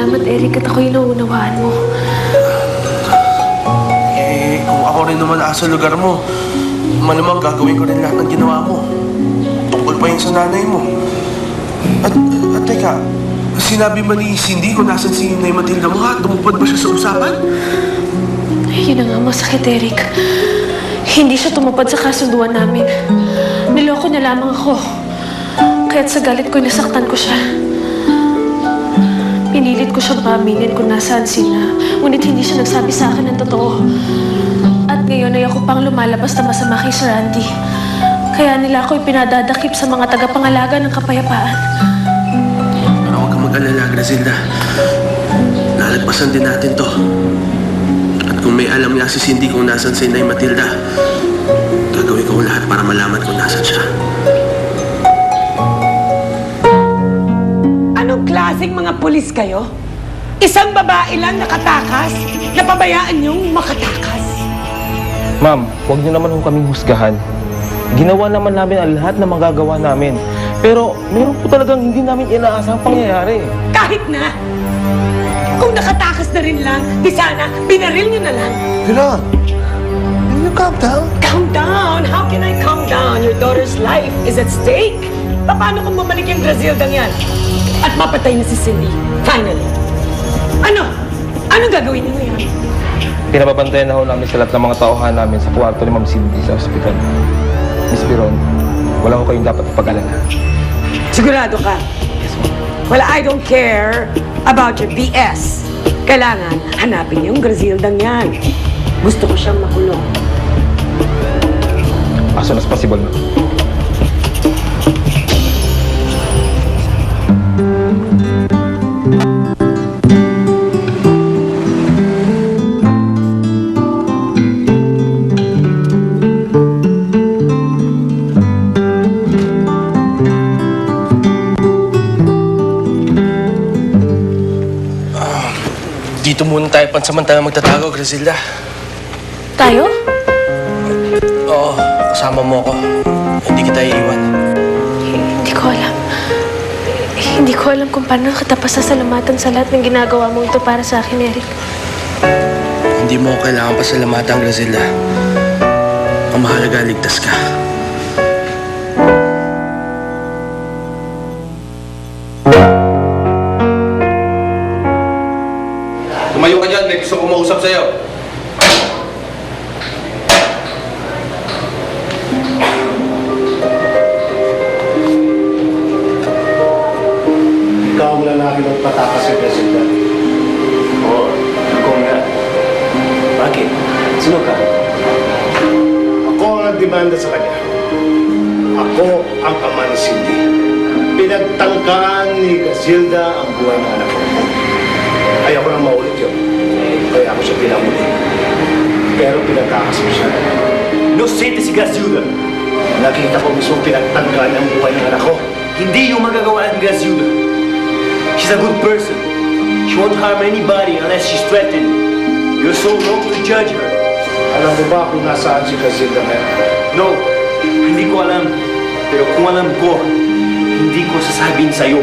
Salamat, Eric, at ako'y naunawaan mo. Kung ako rin naman nasa lugar mo, malamang gagawin ko rin lahat ng ginawa mo. Tungkol pa yun sa nanay mo. At teka, sinabi ba ni Cindy kung nasan si Nay Matilda mo ha? Tumupad ba siya sa usapan? Yun na nga, masakit, Eric. Hindi siya tumupad sa kasunduan namin. Niloko niya lamang ako. Kaya't sa galit ko, nasaktan ko siya. Pinilit ko siyang paaminin kung nasaan sila. Ngunit hindi siya nagsabi sa akin ng totoo. At ngayon ay ako pang lumalabas na masama kay Sir Randy. Kaya nila ako'y pinadadakip sa mga tagapangalaga ng kapayapaan. Pero huwag kang mag-alala, Grazilda. Lalagpasan din natin to. At kung may alam nga si Cindy kung nasan si Nay Matilda, gagawin ko lahat para malaman kung nasan siya. Anong klaseng mga pulis kayo? Isang babae lang nakatakas? Napabayaan niyong makatakas? Ma'am, huwag niyo naman kaming husgahan. Ginawa naman namin ang lahat na magagawa namin. Pero meron po talagang hindi namin inaasang pangyayari. Kahit na! Kung nakatakas na rin lang, di sana, binaril niyo na lang. Pilar, will you calm down? Calm down! How can I calm down? Your daughter's life is at stake. Paano kung bumalik yung Grazildang yan? At mapatay na si Cindy. Finally. Ano? Anong gagawin niyo ngayon? Pinababantayan na ho namin sa lahat ng mga tauhan namin sa kwarto ni Ma'am Cindy sa ospital. Miss Piron, wala ko kayong dapat ipag-alala. Sigurado ka? Yes, ma'am. Well, I don't care about your BS. Kailangan hanapin yung Grazildang yan. Gusto ko siyang makulong. As soon as possible, ma'am. Dito muna tayo pansamantala magtatago, Grazilda. Tayo? Oo, kasama mo ako. Hindi kita iiwan. Hindi ko alam. Hindi ko alam kung paano kita pasasalamatan sa lahat ng ginagawa mo ito para sa akin, Eric. Hindi mo kailangan pasalamatan, Grazilda. Ang mahalaga, ligtas ka. Tumayo ka dyan, may gusto ko mausap sa'yo. Ikaw ang lalaki ng patakas sa Grazilda. Oo, ako nga. Bakit? Sino ka? Ako ang nagdemanda sa kanya. Ako ang ama ni Cindy. Pinagtangkaan ni Grazilda ang buhay ng anak ko. Ayaw ko nang maulit yun. Kaya ako siya pinamuli. Pero pinatakas mo siya. Inosente si Grazilda. Nakita ko mismo pinagtangkaan ang buhay ng anak ko. Hindi yung magagawa ng Grazilda. She's a good person. She won't harm anybody unless she's threatened. You're so wrong to judge her. Alam mo ba kung nasaan si Grazilda ngayon? No, hindi ko alam. Pero kung alam ko, hindi ko sasabihin sa'yo.